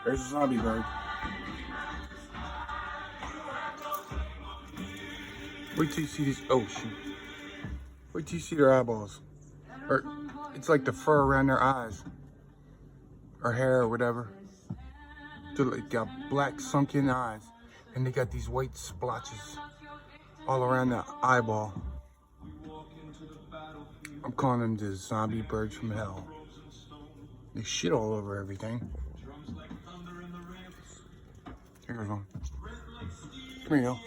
There's a zombie bird. Wait till you see these. Oh shoot. Wait till you see their eyeballs. Or it's like the fur around their eyes. Or hair or whatever. They're like got black sunken eyes. And they got these white splotches all around the eyeball. I'm calling them the zombie birds from hell. They shit all over everything. Here goes one. Come here, yo.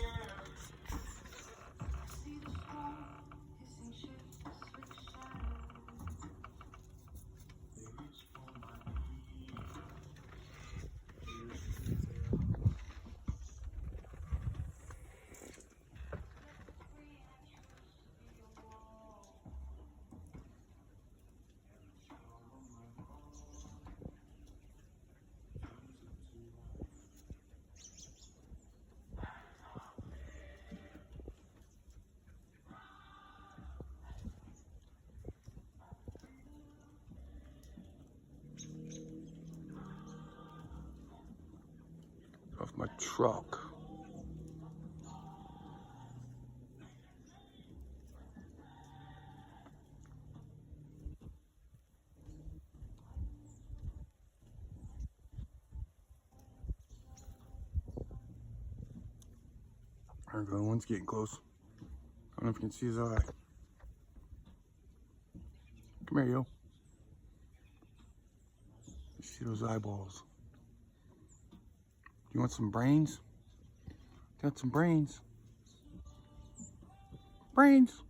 Off my truck. There we go, one's getting close. I don't know if you can see his eye. Come here, yo. You see those eyeballs? You want some brains? Got some brains. Brains.